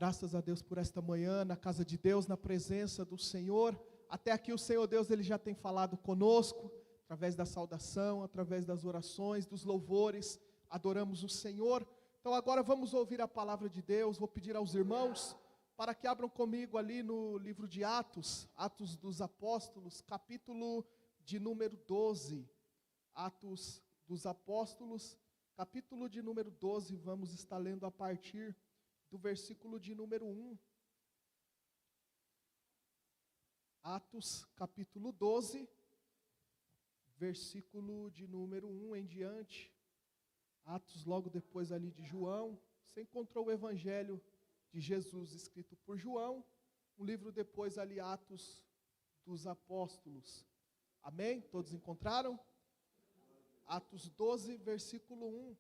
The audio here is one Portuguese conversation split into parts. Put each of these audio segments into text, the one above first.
Graças a Deus por esta manhã, na casa de Deus, na presença do Senhor. Até aqui o Senhor Deus, Ele já tem falado conosco, através da saudação, através das orações, dos louvores, adoramos o Senhor. Então agora vamos ouvir a palavra de Deus. Vou pedir aos irmãos para que abram comigo ali no livro de Atos, Atos dos Apóstolos, capítulo de número 12. Atos dos Apóstolos, capítulo de número 12, vamos estar lendo a partir do versículo de número 1. Atos, capítulo 12, versículo de número 1 em diante. Atos, logo depois ali de João. Você encontrou o Evangelho de Jesus escrito por João. Um livro depois ali, Atos dos Apóstolos. Amém? Todos encontraram? Atos 12, versículo 1.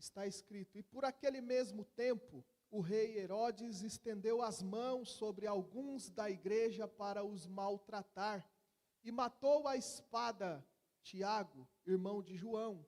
Está escrito: E por aquele mesmo tempo, o rei Herodes estendeu as mãos sobre alguns da igreja para os maltratar, e matou à espada Tiago, irmão de João.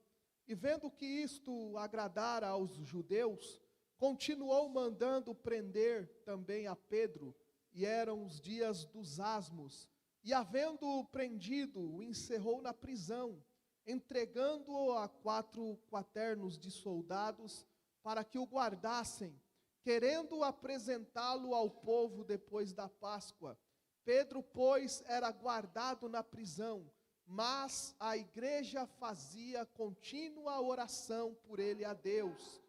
E vendo que isto agradara aos judeus, continuou mandando prender também a Pedro, e eram os dias dos asmos. E havendo-o prendido, o encerrou na prisão, entregando-o a 4 quaternos de soldados para que o guardassem, querendo apresentá-lo ao povo depois da Páscoa. Pedro, pois, era guardado na prisão, mas a igreja fazia contínua oração por ele a Deus.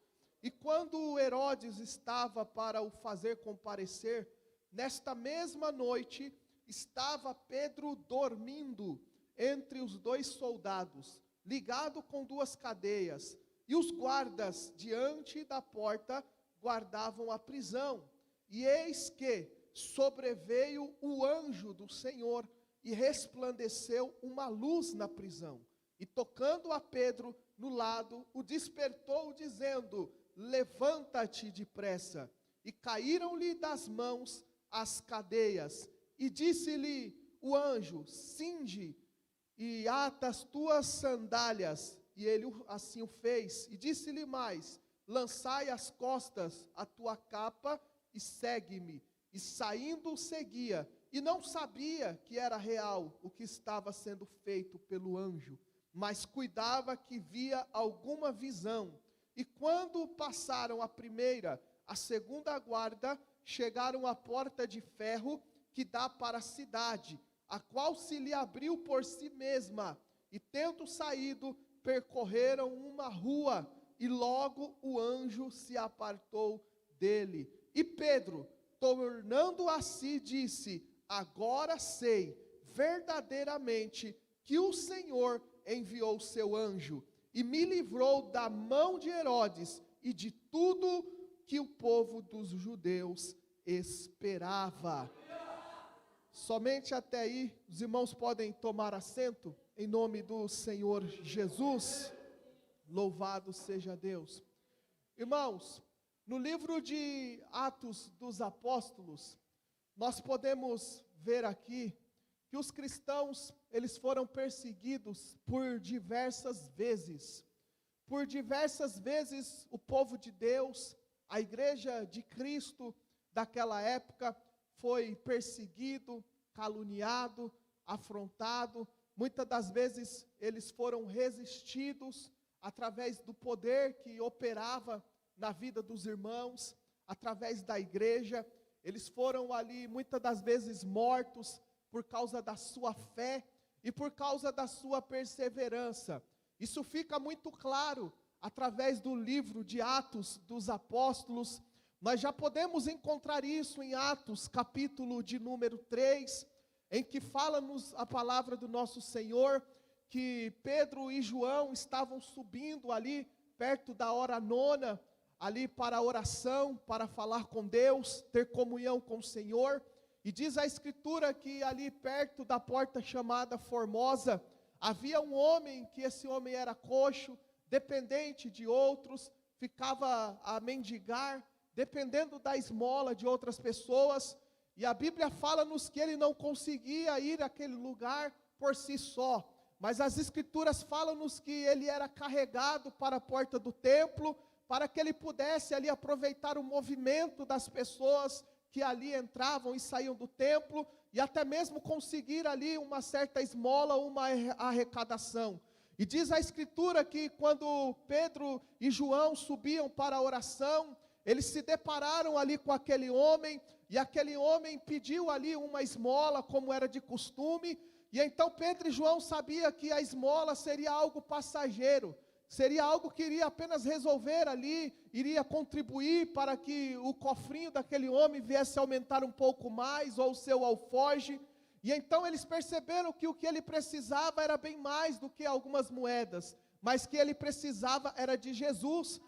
E quando Herodes estava para o fazer comparecer, nesta mesma noite estava Pedro dormindo entre os 2 soldados, ligado com 2 cadeias, e os guardas diante da porta guardavam a prisão. E eis que sobreveio o anjo do Senhor, e resplandeceu uma luz na prisão, e tocando a Pedro no lado, o despertou, dizendo: Levanta-te depressa. E caíram-lhe das mãos as cadeias, e disse-lhe o anjo: Cinge e ata as tuas sandálias. E ele assim o fez. E disse-lhe mais: Lançai às costas a tua capa e segue-me. E saindo seguia, e não sabia que era real o que estava sendo feito pelo anjo, mas cuidava que via alguma visão. E quando passaram a primeira, a segunda guarda, chegaram à porta de ferro que dá para a cidade, a qual se lhe abriu por si mesma, e tendo saído, percorreram uma rua, e logo o anjo se apartou dele. E Pedro, tornando a si, disse: Agora sei verdadeiramente que o Senhor enviou seu anjo, e me livrou da mão de Herodes, e de tudo que o povo dos judeus esperava. Somente até aí, os irmãos podem tomar assento, em nome do Senhor Jesus. Louvado seja Deus. Irmãos, no livro de Atos dos Apóstolos, nós podemos ver aqui que os cristãos, eles foram perseguidos por diversas vezes. Por diversas vezes o povo de Deus, a igreja de Cristo daquela época, foi perseguido, caluniado, afrontado. Muitas das vezes eles foram resistidos através do poder que operava na vida dos irmãos, através da igreja. Eles foram ali muitas das vezes mortos por causa da sua fé e por causa da sua perseverança. Isso fica muito claro através do livro de Atos dos Apóstolos. Nós já podemos encontrar isso em Atos, capítulo de número 3, em que fala-nos a palavra do nosso Senhor, que Pedro e João estavam subindo ali, perto da hora nona, ali para a oração, para falar com Deus, ter comunhão com o Senhor. E diz a Escritura que ali perto da porta chamada Formosa, havia um homem, que esse homem era coxo, dependente de outros, ficava a mendigar, dependendo da esmola de outras pessoas. E a Bíblia fala-nos que ele não conseguia ir àquele lugar por si só, mas as Escrituras falam-nos que ele era carregado para a porta do templo, para que ele pudesse ali aproveitar o movimento das pessoas que ali entravam e saíam do templo, e até mesmo conseguir ali uma certa esmola, uma arrecadação. E diz a Escritura que quando Pedro e João subiam para a oração, eles se depararam ali com aquele homem, e aquele homem pediu ali uma esmola, como era de costume, e então Pedro e João sabiam que a esmola seria algo passageiro, seria algo que iria apenas resolver ali, iria contribuir para que o cofrinho daquele homem viesse a aumentar um pouco mais, ou o seu alforje. E então eles perceberam que o que ele precisava era bem mais do que algumas moedas, mas que ele precisava era de Jesus.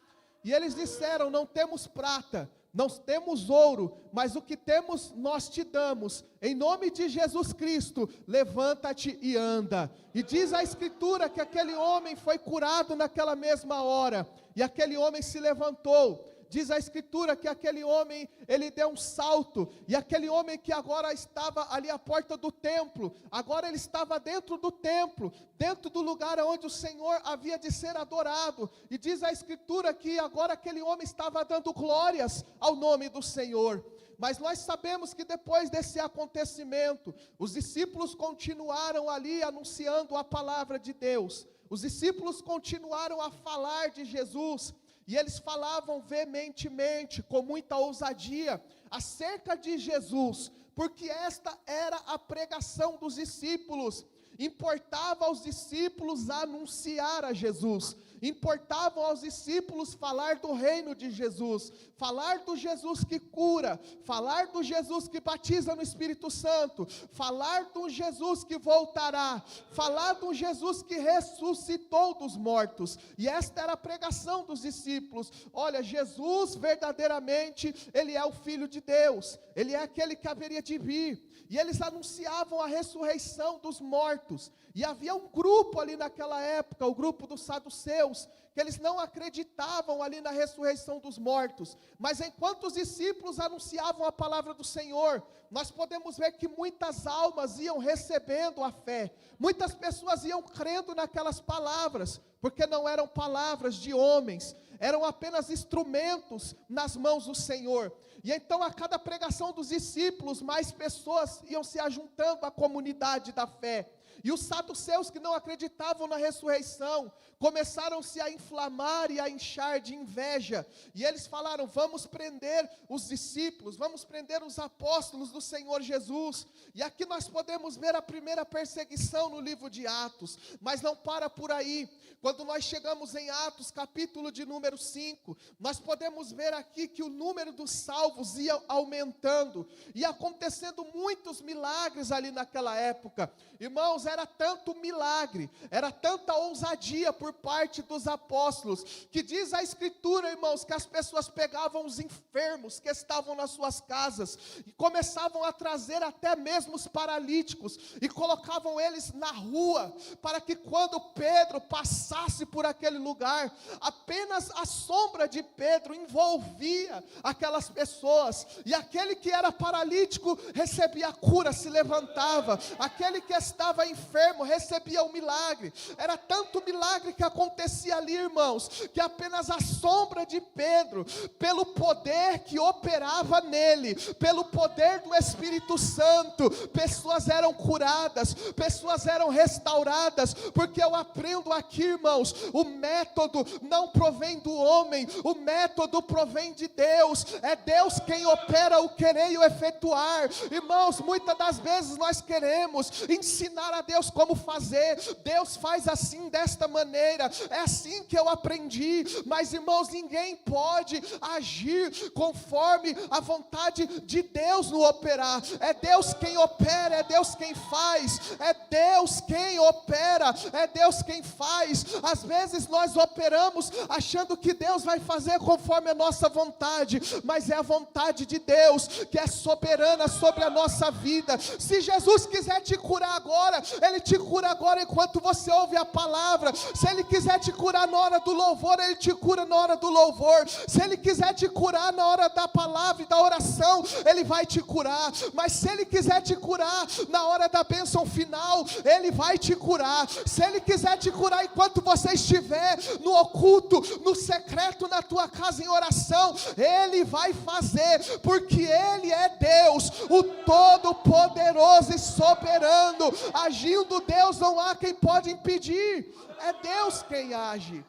E eles disseram: não temos prata, não temos ouro, mas o que temos nós te damos. Em nome de Jesus Cristo, levanta-te e anda. E diz a Escritura que aquele homem foi curado naquela mesma hora, e aquele homem se levantou. Diz a Escritura que aquele homem, ele deu um salto, e aquele homem que agora estava ali à porta do templo, agora ele estava dentro do templo, dentro do lugar onde o Senhor havia de ser adorado, e diz a Escritura que agora aquele homem estava dando glórias ao nome do Senhor. Mas nós sabemos que depois desse acontecimento, os discípulos continuaram ali anunciando a palavra de Deus, os discípulos continuaram a falar de Jesus, e eles falavam veementemente, com muita ousadia, acerca de Jesus, porque esta era a pregação dos discípulos. Importava aos discípulos anunciar a Jesus, importava aos discípulos falar do reino de Jesus, falar do Jesus que cura, falar do Jesus que batiza no Espírito Santo, falar do Jesus que voltará, falar do Jesus que ressuscitou dos mortos. E esta era a pregação dos discípulos. Olha, Jesus verdadeiramente, Ele é o Filho de Deus, Ele é aquele que haveria de vir. E eles anunciavam a ressurreição dos mortos. E havia um grupo ali naquela época, o grupo dos saduceus, que eles não acreditavam ali na ressurreição dos mortos. Mas enquanto os discípulos anunciavam a palavra do Senhor, nós podemos ver que muitas almas iam recebendo a fé. Muitas pessoas iam crendo naquelas palavras, porque não eram palavras de homens, eram apenas instrumentos nas mãos do Senhor. E então a cada pregação dos discípulos, mais pessoas iam se ajuntando à comunidade da fé. E os saduceus que não acreditavam na ressurreição, começaram-se a inflamar e a inchar de inveja. E eles falaram: vamos prender os discípulos, vamos prender os apóstolos do Senhor Jesus. E aqui nós podemos ver a primeira perseguição no livro de Atos. Mas não para por aí. Quando nós chegamos em Atos, capítulo de número 5, nós podemos ver aqui que o número dos salvos ia aumentando, e acontecendo muitos milagres ali naquela época. Irmãos, era tanto milagre, era tanta ousadia por parte dos apóstolos, que diz a Escritura, irmãos, que as pessoas pegavam os enfermos que estavam nas suas casas, e começavam a trazer até mesmo os paralíticos, e colocavam eles na rua, para que quando Pedro passasse por aquele lugar, apenas a sombra de Pedro envolvia aquelas pessoas, e aquele que era paralítico recebia a cura, se levantava, aquele que estava enfermo recebia o milagre. Era tanto milagre que acontecia ali, irmãos, que apenas a sombra de Pedro, pelo poder que operava nele, pelo poder do Espírito Santo, pessoas eram curadas, pessoas eram restauradas. Porque eu aprendo aqui, irmãos, o método não provém do homem, o método provém de Deus. É Deus quem opera o querer e o efetuar. Irmãos, muitas das vezes nós queremos ensinar a Deus como fazer. Deus faz assim, desta maneira, é assim que eu aprendi. Mas, irmãos, ninguém pode agir conforme a vontade de Deus no operar. É Deus quem opera, é Deus quem faz, é Deus quem opera, é Deus quem faz. Às vezes nós operamos achando que Deus vai fazer conforme a nossa vontade, mas é a vontade de Deus que é soberana sobre a nossa vida. Se Jesus quiser te curar agora, Ele te cura agora enquanto você ouve a palavra. Se Ele quiser te curar na hora do louvor, Ele te cura na hora do louvor. Se Ele quiser te curar na hora da palavra e da oração, Ele vai te curar. Mas se Ele quiser te curar na hora da bênção final, Ele vai te curar. Se Ele quiser te curar enquanto você estiver no oculto, no secreto, na tua casa em oração, Ele vai fazer, porque Ele é Deus, o Todo-Poderoso e soberano. Agindo Deus, não há quem pode impedir. É Deus quem age.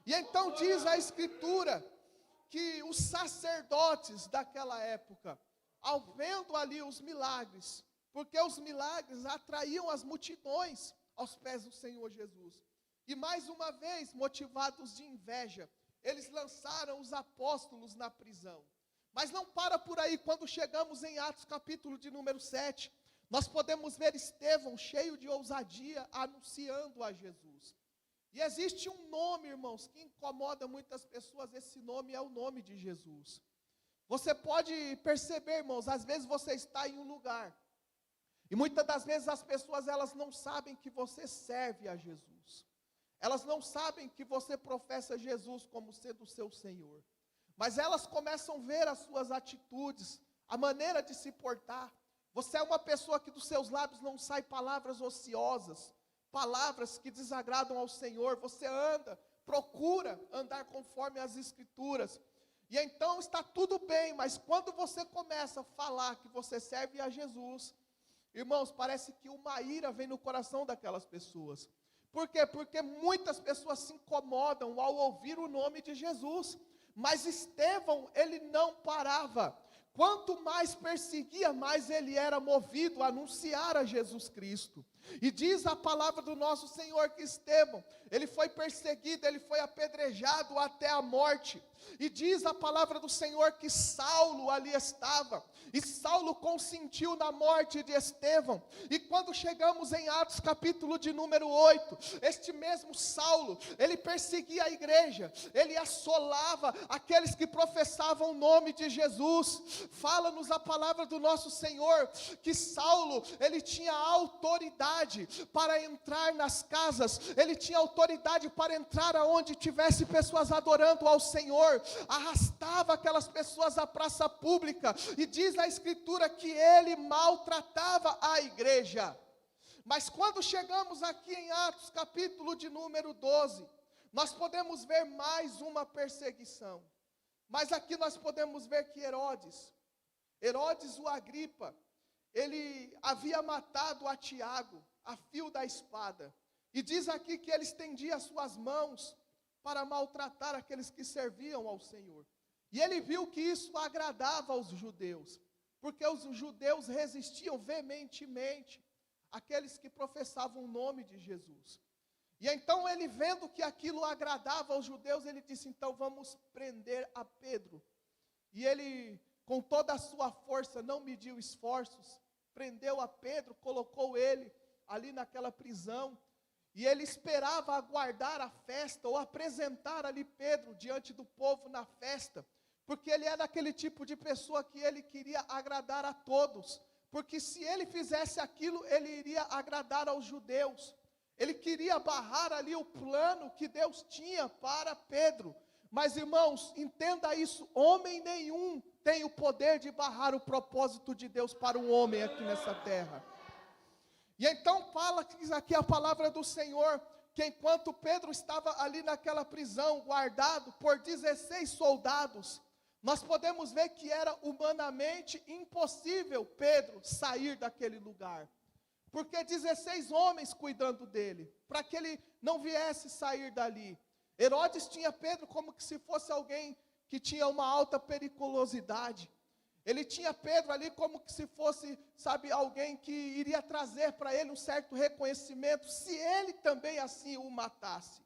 E então diz a Escritura que os sacerdotes daquela época, ao vendo ali os milagres, porque os milagres atraíam as multidões aos pés do Senhor Jesus, e mais uma vez, motivados de inveja, eles lançaram os apóstolos na prisão. Mas não para por aí. Quando chegamos em Atos capítulo de número 7, nós podemos ver Estevão cheio de ousadia, anunciando a Jesus. E existe um nome, irmãos, que incomoda muitas pessoas. Esse nome é o nome de Jesus. Você pode perceber, irmãos, às vezes você está em um lugar, e muitas das vezes as pessoas, elas não sabem que você serve a Jesus. Elas não sabem que você professa Jesus como sendo o seu Senhor. Mas elas começam a ver as suas atitudes, a maneira de se portar. Você é uma pessoa que dos seus lábios não saem palavras ociosas, palavras que desagradam ao Senhor. Você procura andar conforme as Escrituras. E então está tudo bem, mas quando você começa a falar que você serve a Jesus, irmãos, parece que uma ira vem no coração daquelas pessoas. Por quê? Porque muitas pessoas se incomodam ao ouvir o nome de Jesus. Mas Estevão, ele não parava. Quanto mais perseguia, mais ele era movido a anunciar a Jesus Cristo. E diz a palavra do nosso Senhor que Estevão, ele foi perseguido, ele foi apedrejado até a morte. E diz a palavra do Senhor que Saulo ali estava, e Saulo consentiu na morte de Estevão. E quando chegamos em Atos capítulo de número 8, este mesmo Saulo, ele perseguia a igreja, ele assolava aqueles que professavam o nome de Jesus. Fala-nos a palavra do nosso Senhor, que Saulo, ele tinha autoridade para entrar nas casas, ele tinha autoridade para entrar aonde tivesse pessoas adorando ao Senhor, arrastava aquelas pessoas à praça pública, e diz a Escritura que ele maltratava a igreja. Mas quando chegamos aqui em Atos capítulo de número 12, nós podemos ver mais uma perseguição. Mas aqui nós podemos ver que Herodes o Agripa, ele havia matado a Tiago a fio da espada. E diz aqui que ele estendia as suas mãos para maltratar aqueles que serviam ao Senhor. E ele viu que isso agradava aos judeus, porque os judeus resistiam veementemente àqueles que professavam o nome de Jesus. E então ele, vendo que aquilo agradava aos judeus, ele disse: então vamos prender a Pedro. E ele, com toda a sua força, não mediu esforços, prendeu a Pedro, colocou ele ali naquela prisão, e ele esperava aguardar a festa, ou apresentar ali Pedro diante do povo na festa, porque ele era aquele tipo de pessoa que ele queria agradar a todos, porque se ele fizesse aquilo, ele iria agradar aos judeus. Ele queria barrar ali o plano que Deus tinha para Pedro. Mas, irmãos, entenda isso: homem nenhum tem o poder de barrar o propósito de Deus para um homem aqui nessa terra. E então fala aqui a palavra do Senhor, que enquanto Pedro estava ali naquela prisão, guardado por 16 soldados, nós podemos ver que era humanamente impossível Pedro sair daquele lugar, porque 16 homens cuidando dele, para que ele não viesse sair dali. Herodes tinha Pedro como que se fosse alguém que tinha uma alta periculosidade. Ele tinha Pedro ali como que se fosse, alguém que iria trazer para ele um certo reconhecimento, se ele também assim o matasse.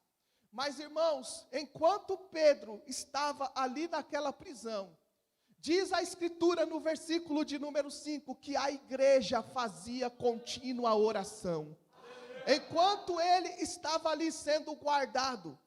Mas, irmãos, enquanto Pedro estava ali naquela prisão, diz a Escritura no versículo de número 5, que a igreja fazia contínua oração. Enquanto ele estava ali sendo guardado,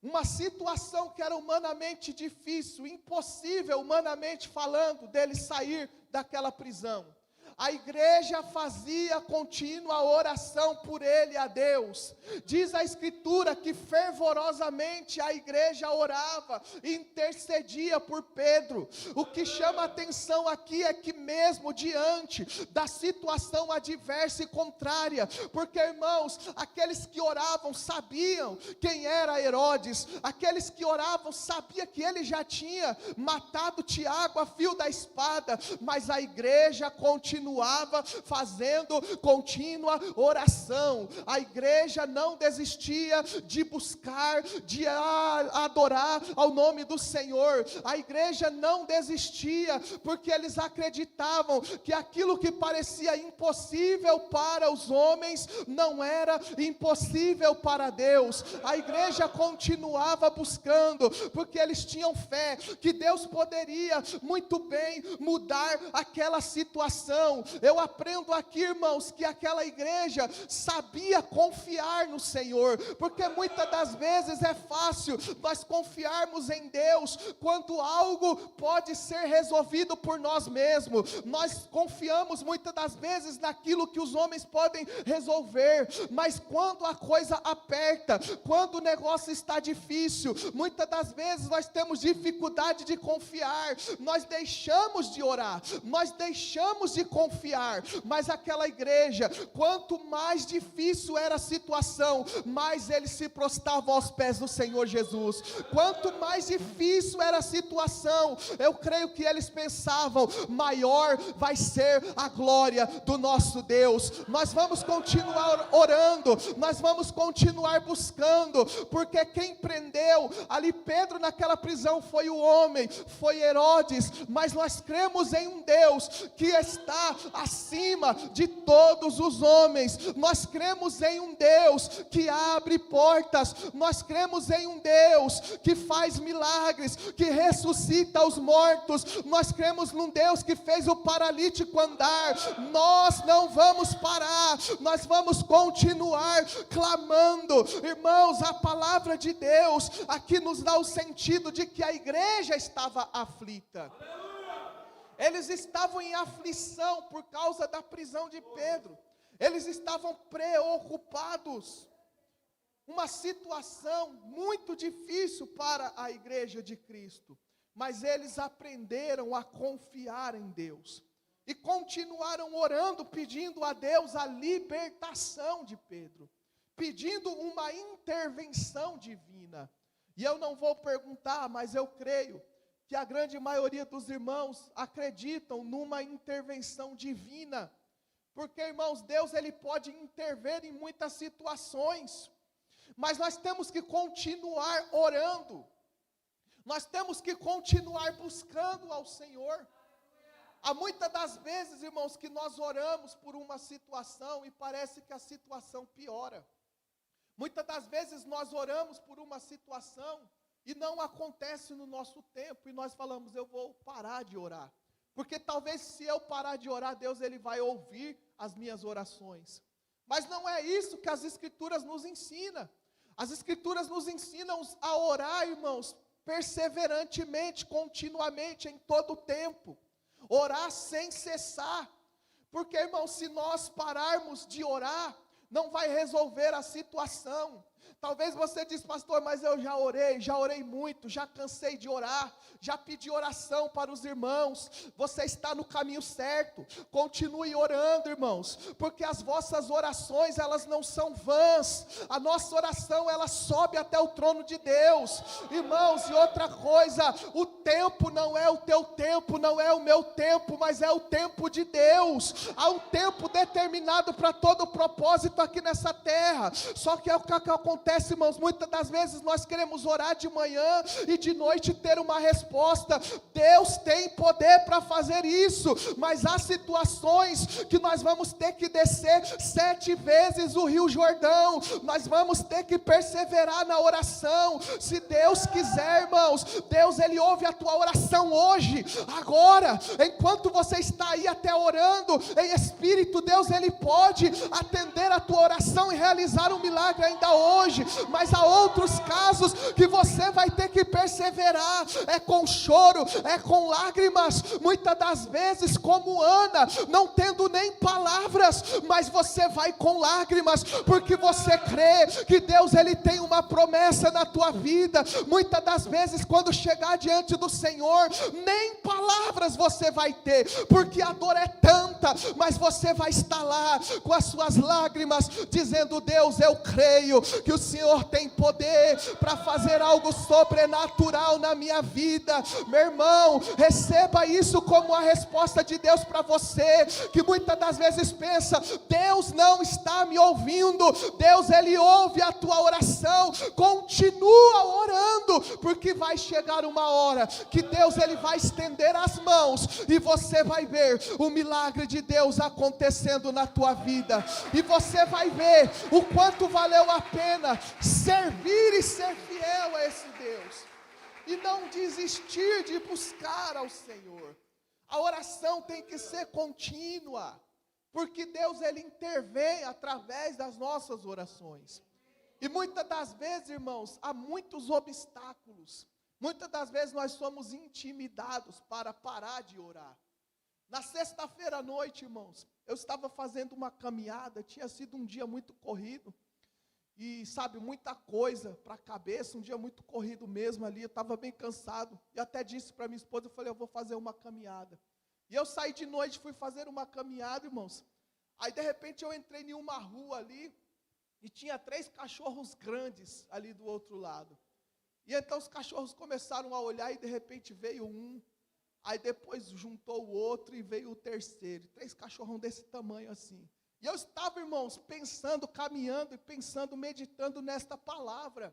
uma situação que era humanamente difícil, impossível humanamente falando, dele sair daquela prisão. A igreja fazia contínua oração por ele a Deus. Diz a Escritura que fervorosamente a igreja orava e intercedia por Pedro. O que chama a atenção aqui é que mesmo diante da situação adversa e contrária, porque irmãos, aqueles que oravam sabiam quem era Herodes, aqueles que oravam sabiam que ele já tinha matado Tiago a fio da espada, mas a igreja continuava fazendo contínua oração. A igreja não desistia de buscar, de adorar ao nome do Senhor. A igreja não desistia, porque eles acreditavam que aquilo que parecia impossível para os homens, não era impossível para Deus. A igreja continuava buscando, porque eles tinham fé, que Deus poderia muito bem mudar aquela situação. Eu aprendo aqui, irmãos, que aquela igreja sabia confiar no Senhor, porque muitas das vezes é fácil nós confiarmos em Deus, quando algo pode ser resolvido por nós mesmos. Nós confiamos muitas das vezes naquilo que os homens podem resolver, mas quando a coisa aperta, quando o negócio está difícil, muitas das vezes nós temos dificuldade de confiar, nós deixamos de orar, nós deixamos de confiar, mas aquela igreja, quanto mais difícil era a situação, mais eles se prostravam aos pés do Senhor Jesus. Quanto mais difícil era a situação, eu creio que eles pensavam, maior vai ser a glória do nosso Deus. Nós vamos continuar orando, nós vamos continuar buscando, porque quem prendeu ali Pedro naquela prisão foi o homem, foi Herodes, mas nós cremos em um Deus que está acima de todos os homens. Nós cremos em um Deus que abre portas, nós cremos em um Deus que faz milagres, que ressuscita os mortos, nós cremos num Deus que fez o paralítico andar. Nós não vamos parar, nós vamos continuar clamando. Irmãos, a palavra de Deus aqui nos dá o sentido de que a igreja estava aflita. Eles estavam em aflição por causa da prisão de Pedro. Eles estavam preocupados. Uma situação muito difícil para a igreja de Cristo. Mas eles aprenderam a confiar em Deus. E continuaram orando, pedindo a Deus a libertação de Pedro. Pedindo uma intervenção divina. E eu não vou perguntar, mas eu creio que a grande maioria dos irmãos acreditam numa intervenção divina, porque, irmãos, Deus ele pode intervir em muitas situações, mas nós temos que continuar orando, nós temos que continuar buscando ao Senhor. Há muitas das vezes, irmãos, que nós oramos por uma situação e parece que a situação piora. Muitas das vezes nós oramos por uma situação e não acontece no nosso tempo, e nós falamos, eu vou parar de orar, porque talvez se eu parar de orar, Deus ele vai ouvir as minhas orações. Mas não é isso que as Escrituras nos ensinam. As Escrituras nos ensinam a orar, irmãos, perseverantemente, continuamente, em todo o tempo, orar sem cessar, porque, irmãos, se nós pararmos de orar, não vai resolver a situação. Talvez você diz, pastor, mas eu já orei muito, já cansei de orar, já pedi oração para os irmãos. Você está no caminho certo, continue orando, irmãos, porque as vossas orações, elas não são vãs. A nossa oração, ela sobe até o trono de Deus, irmãos. E outra coisa, o tempo não é o teu tempo, não é o meu tempo, mas é o tempo de Deus. Há um tempo determinado para todo o propósito aqui nessa terra. Só que é o que acontece, irmãos, muitas das vezes nós queremos orar de manhã e de noite ter uma resposta. Deus tem poder para fazer isso, mas há situações que nós vamos ter que descer 7 vezes o Rio Jordão, nós vamos ter que perseverar na oração. Se Deus quiser, irmãos, Deus ele ouve a tua oração hoje, agora, enquanto você está aí até orando em espírito, Deus ele pode atender a tua oração e realizar um milagre ainda hoje. hoje, mas há outros casos que você vai ter que perseverar, é com choro, é com lágrimas, muitas das vezes como Ana, não tendo nem palavras, mas você vai com lágrimas, porque você crê que Deus ele tem uma promessa na tua vida. Muitas das vezes quando chegar diante do Senhor, nem palavras você vai ter, porque a dor é tanta, mas você vai estar lá com as suas lágrimas, dizendo: Deus, eu creio que o Senhor tem poder para fazer algo sobrenatural na minha vida. Meu irmão, receba isso como a resposta de Deus para você, que muitas das vezes pensa: Deus não está me ouvindo. Deus ele ouve a tua oração, continua orando, porque vai chegar uma hora que Deus ele vai estender as mãos, e você vai ver o milagre de Deus acontecendo na tua vida, e você vai ver o quanto valeu a pena servir e ser fiel a esse Deus, e não desistir de buscar ao Senhor. A oração tem que ser contínua, porque Deus ele intervém através das nossas orações. E muitas das vezes, irmãos, há muitos obstáculos. Muitas das vezes nós somos intimidados para parar de orar. Na sexta-feira à noite, irmãos, eu estava fazendo uma caminhada, tinha sido um dia muito corrido, e sabe, muita coisa para a cabeça, um dia muito corrido mesmo ali, eu estava bem cansado, e até disse para minha esposa, eu falei: eu vou fazer uma caminhada. E eu saí de noite, fui fazer uma caminhada, irmãos, aí de repente eu entrei em uma rua ali, e tinha 3 cachorros grandes ali do outro lado, e então os cachorros começaram a olhar, e de repente veio um, aí depois juntou o outro, e veio o terceiro, 3 cachorrão desse tamanho assim. E eu estava, irmãos, pensando, caminhando e pensando, meditando nesta palavra.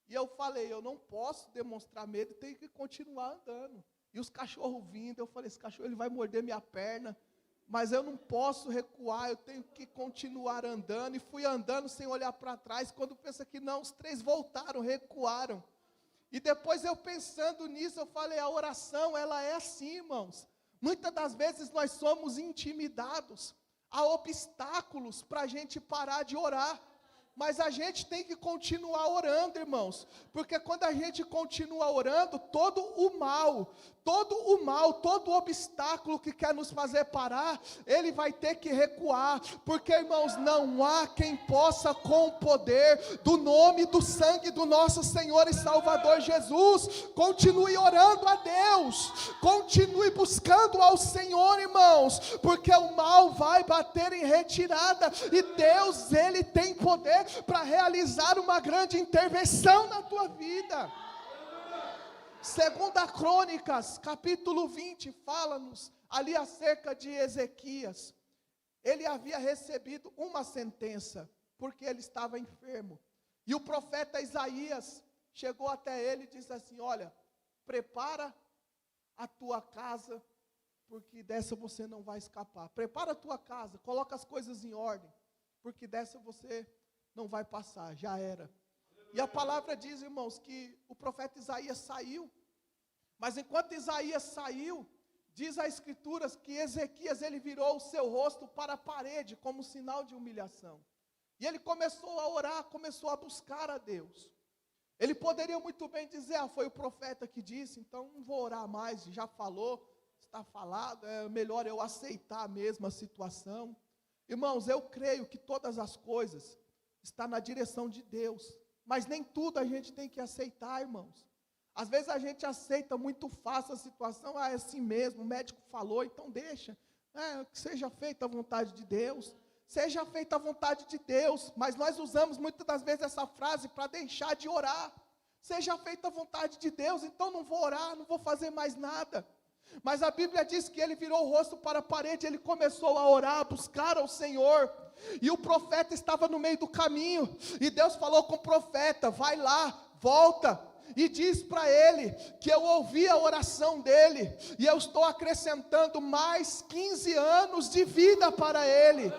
E eu falei: eu não posso demonstrar medo, tenho que continuar andando. E os cachorros vindo, eu falei: esse cachorro ele vai morder minha perna, mas eu não posso recuar, eu tenho que continuar andando. E fui andando sem olhar para trás. Quando pensa que não, os 3 voltaram, recuaram. E depois eu pensando nisso, eu falei: a oração ela é assim, irmãos. Muitas das vezes nós somos intimidados. Há obstáculos para a gente parar de orar, mas a gente tem que continuar orando, irmãos, porque quando a gente continua orando, todo o mal, todo obstáculo que quer nos fazer parar, ele vai ter que recuar, porque, irmãos, não há quem possa com o poder do nome, do sangue do nosso Senhor e Salvador Jesus. Continue orando a Deus, continue buscando ao Senhor, irmãos, porque o mal vai bater em retirada, e Deus, ele tem poder para realizar uma grande intervenção na tua vida. Segunda Crônicas, capítulo 20, fala-nos ali acerca de Ezequias. Ele havia recebido uma sentença, porque ele estava enfermo. E o profeta Isaías chegou até ele e disse assim: olha, prepara a tua casa, porque dessa você não vai escapar. Prepara a tua casa, coloca as coisas em ordem, porque dessa você não vai passar, já era. E a palavra diz, irmãos, que o profeta Isaías saiu, mas enquanto Isaías saiu, diz a Escritura que Ezequias, ele virou o seu rosto para a parede, como sinal de humilhação. E ele começou a orar, começou a buscar a Deus. Ele poderia muito bem dizer: ah, foi o profeta que disse, então não vou orar mais, já falou, está falado, é melhor eu aceitar mesmo a situação. Irmãos, eu creio que todas as coisas estão na direção de Deus, mas nem tudo a gente tem que aceitar, irmãos. Às vezes a gente aceita muito fácil a situação: ah, é assim mesmo, o médico falou, então deixa, que seja feita a vontade de Deus. Seja feita a vontade de Deus, mas nós usamos muitas das vezes essa frase para deixar de orar. Seja feita a vontade de Deus, então não vou orar, não vou fazer mais nada. Mas a Bíblia diz que ele virou o rosto para a parede, ele começou a orar, a buscar ao Senhor. E o profeta estava no meio do caminho, e Deus falou com o profeta: vai lá, volta, e diz para ele que eu ouvi a oração dele, e eu estou acrescentando mais 15 anos de vida para ele.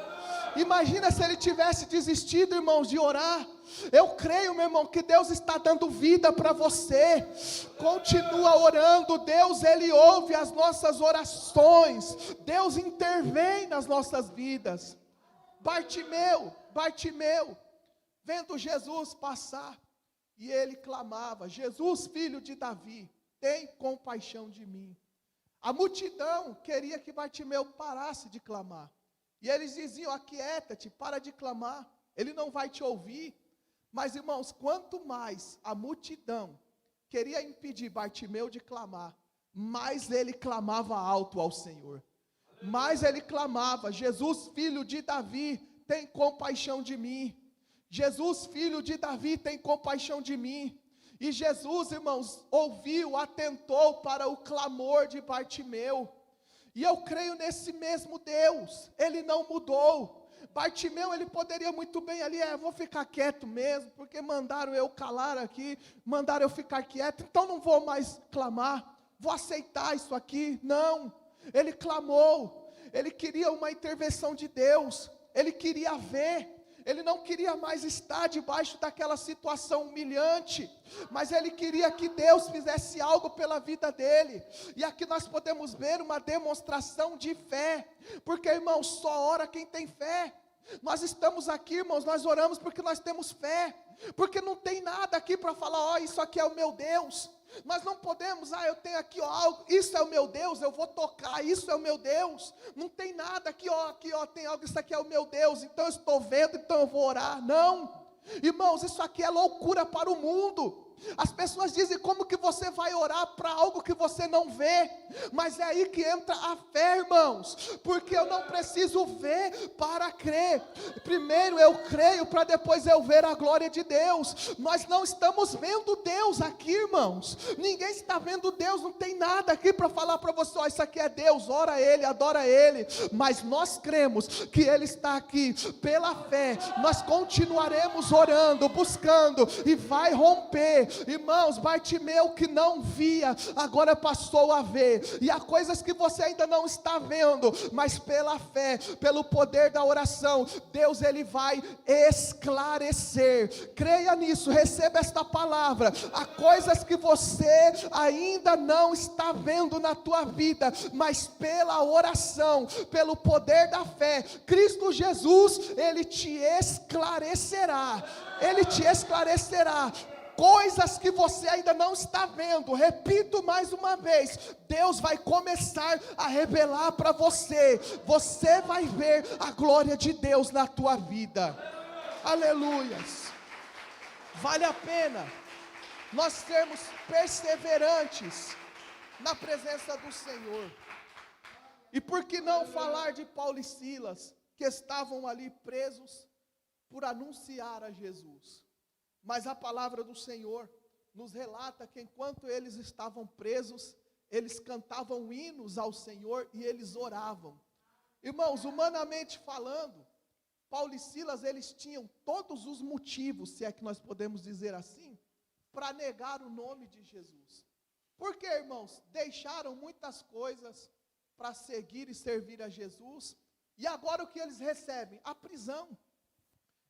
Imagina se ele tivesse desistido, irmãos, de orar. Eu creio, meu irmão, que Deus está dando vida para você. Continua orando. Deus, ele ouve as nossas orações. Deus intervém nas nossas vidas. Bartimeu, vendo Jesus passar, e ele clamava: Jesus, filho de Davi, tem compaixão de mim. A multidão queria que Bartimeu parasse de clamar, e eles diziam: aquieta-te, para de clamar, ele não vai te ouvir. Mas irmãos, quanto mais a multidão queria impedir Bartimeu de clamar, mais ele clamava alto ao Senhor. Mais ele clamava: Jesus, filho de Davi, tem compaixão de mim. Jesus, filho de Davi, tem compaixão de mim. E Jesus, irmãos, ouviu, atentou para o clamor de Bartimeu. E eu creio nesse mesmo Deus, ele não mudou. Bartimeu, ele poderia muito bem ali, vou ficar quieto mesmo, porque mandaram eu calar aqui, mandaram eu ficar quieto, então não vou mais clamar, vou aceitar isso aqui. Não, ele clamou, ele queria uma intervenção de Deus, ele queria ver. Ele não queria mais estar debaixo daquela situação humilhante, mas ele queria que Deus fizesse algo pela vida dele. E aqui nós podemos ver uma demonstração de fé, porque irmãos, só ora quem tem fé. Nós estamos aqui, irmãos, nós oramos porque nós temos fé, porque não tem nada aqui para falar: isso aqui é o meu Deus. Nós não podemos: eu tenho aqui algo, isso é o meu Deus, eu vou tocar, isso é o meu Deus. Não tem nada aqui, tem algo, isso aqui é o meu Deus, então eu estou vendo, então eu vou orar. Não, irmãos, isso aqui é loucura para o mundo. As pessoas dizem: como que você vai orar para algo que você não vê? Mas é aí que entra a fé, irmãos, porque eu não preciso ver para crer. Primeiro eu creio para depois eu ver a glória de Deus. Nós não estamos vendo Deus aqui, irmãos. Ninguém está vendo Deus, não tem nada aqui para falar para você: isso aqui é Deus, ora a Ele, adora a Ele. Mas nós cremos que Ele está aqui. Pela fé nós continuaremos orando, buscando, e vai romper. Irmãos, Bartimeu, que não via, agora passou a ver. E há coisas que você ainda não está vendo, mas pela fé, pelo poder da oração, Deus ele vai esclarecer. Creia nisso, receba esta palavra. Há coisas que você ainda não está vendo na tua vida, mas pela oração, pelo poder da fé, Cristo Jesus, ele te esclarecerá. Ele te esclarecerá. Coisas que você ainda não está vendo, repito mais uma vez, Deus vai começar a revelar para você. Você vai ver a glória de Deus na tua vida. Aleluias. Vale a pena nós sermos perseverantes na presença do Senhor. E por que não falar de Paulo e Silas, que estavam ali presos por anunciar a Jesus? Mas a palavra do Senhor nos relata que enquanto eles estavam presos, eles cantavam hinos ao Senhor e eles oravam. Irmãos, humanamente falando, Paulo e Silas, eles tinham todos os motivos, se é que nós podemos dizer assim, para negar o nome de Jesus. Porque, irmãos, deixaram muitas coisas para seguir e servir a Jesus, e agora o que eles recebem? A prisão.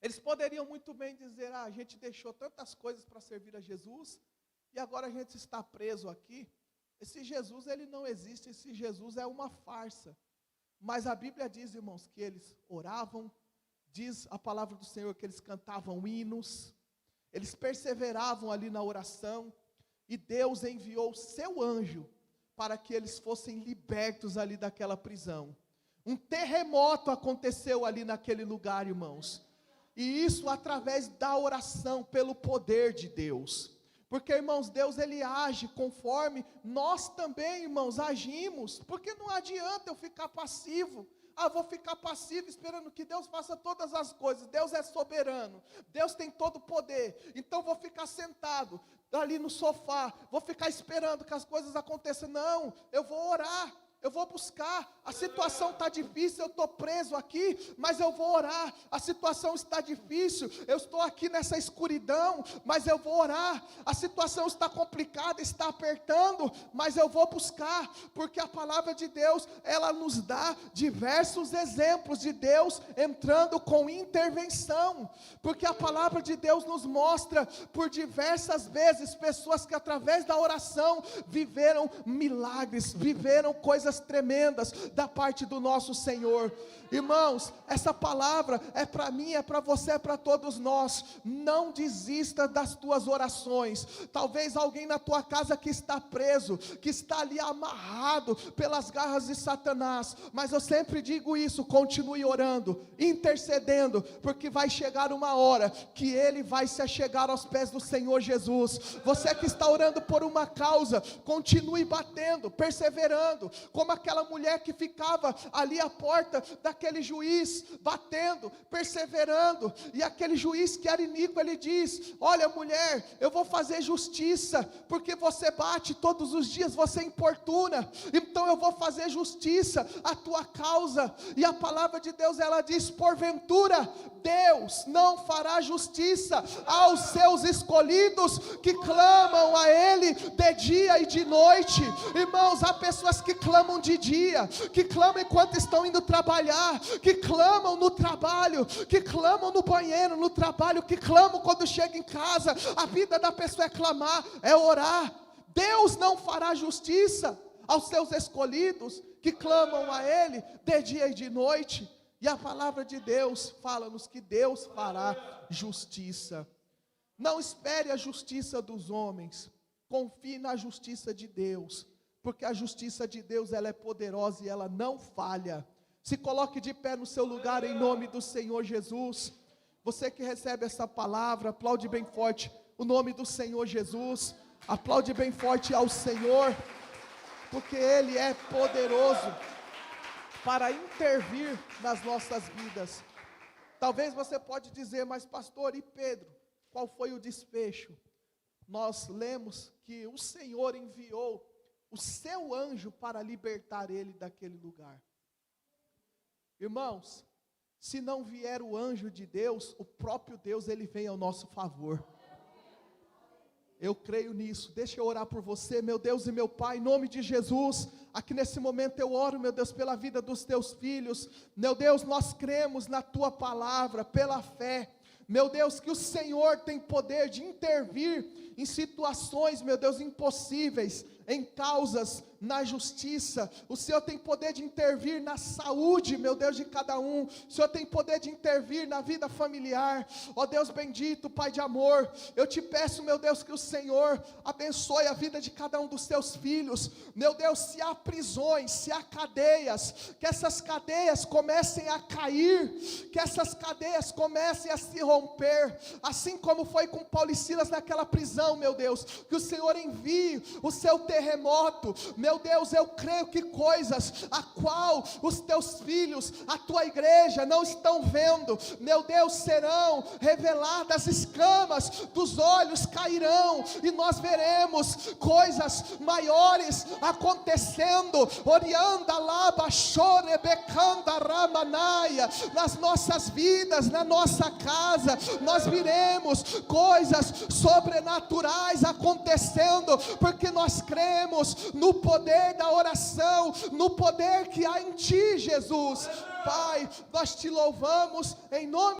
Eles poderiam muito bem dizer: a gente deixou tantas coisas para servir a Jesus, e agora a gente está preso aqui. Esse Jesus, ele não existe, esse Jesus é uma farsa. Mas a Bíblia diz, irmãos, que eles oravam, diz a palavra do Senhor que eles cantavam hinos, eles perseveravam ali na oração, e Deus enviou o seu anjo, para que eles fossem libertos ali daquela prisão. Um terremoto aconteceu ali naquele lugar, irmãos. E isso através da oração, pelo poder de Deus. Porque, irmãos, Deus ele age conforme nós também, irmãos, agimos. Porque não adianta eu ficar passivo. Vou ficar passivo esperando que Deus faça todas as coisas. Deus é soberano. Deus tem todo o poder. Então vou ficar sentado ali no sofá. Vou ficar esperando que as coisas aconteçam. Não, eu vou orar. Eu vou buscar, a situação está difícil, eu estou preso aqui, mas eu vou orar. A situação está difícil, eu estou aqui nessa escuridão, mas eu vou orar. A situação está complicada, está apertando, mas eu vou buscar, porque a palavra de Deus, ela nos dá diversos exemplos de Deus entrando com intervenção, porque a palavra de Deus nos mostra por diversas vezes pessoas que através da oração viveram milagres, viveram coisas coisas tremendas da parte do nosso Senhor. Irmãos, essa palavra é para mim, é para você, é para todos nós. Não desista das tuas orações. Talvez alguém na tua casa que está preso, que está ali amarrado pelas garras de Satanás, mas eu sempre digo isso: continue orando, intercedendo, porque vai chegar uma hora que ele vai se achegar aos pés do Senhor Jesus. Você que está orando por uma causa, continue batendo, perseverando, como aquela mulher que ficava ali à porta daquele juiz, batendo, perseverando, e aquele juiz que era iníquo, ele diz: olha mulher, eu vou fazer justiça, porque você bate todos os dias, você importuna, então eu vou fazer justiça à tua causa. E a palavra de Deus, ela diz: porventura Deus não fará justiça aos seus escolhidos que clamam a Ele de dia e de noite. Irmãos, há pessoas que clamam de dia, que clamam enquanto estão indo trabalhar, que clamam no trabalho, que clamam no banheiro, no trabalho, que clamam quando chega em casa. A vida da pessoa é clamar, é orar. Deus não fará justiça aos seus escolhidos que clamam a Ele de dia e de noite. E a palavra de Deus fala-nos que Deus fará justiça. Não espere a justiça dos homens, confie na justiça de Deus, porque a justiça de Deus, ela é poderosa e ela não falha. Se coloque de pé no seu lugar em nome do Senhor Jesus. Você que recebe essa palavra, aplaude bem forte o nome do Senhor Jesus. Aplaude bem forte ao Senhor, porque Ele é poderoso para intervir nas nossas vidas. Talvez você pode dizer: mas pastor, e Pedro? Qual foi o desfecho? Nós lemos que o Senhor enviou o seu anjo para libertar ele daquele lugar. Irmãos, se não vier o anjo de Deus, o próprio Deus, ele vem ao nosso favor. Eu creio nisso. Deixa eu orar por você, meu Deus e meu Pai, em nome de Jesus. Aqui nesse momento eu oro, meu Deus, pela vida dos teus filhos. Meu Deus, nós cremos na tua palavra, pela fé. Meu Deus, que o Senhor tem poder de intervir em situações, meu Deus, impossíveis, em causas, na justiça. O Senhor tem poder de intervir na saúde, meu Deus, de cada um. O Senhor tem poder de intervir na vida familiar. Ó Deus bendito, Pai de amor, eu te peço, meu Deus, que o Senhor abençoe a vida de cada um dos teus filhos. Meu Deus, se há prisões, se há cadeias, que essas cadeias comecem a cair, que essas cadeias comecem a se romper, assim como foi com Paulo e Silas naquela prisão, meu Deus, que o Senhor envie o seu terremoto. Meu Deus, eu creio que coisas a qual os teus filhos, a tua igreja não estão vendo, meu Deus, serão reveladas, escamas dos olhos cairão, e nós veremos coisas maiores acontecendo, orianda laba chore becanda ramanaia, nas nossas vidas, na nossa casa, nós viremos coisas sobrenaturais acontecendo, porque nós cremos no poder da oração, no poder que há em ti, Jesus. Pai, nós te louvamos em nome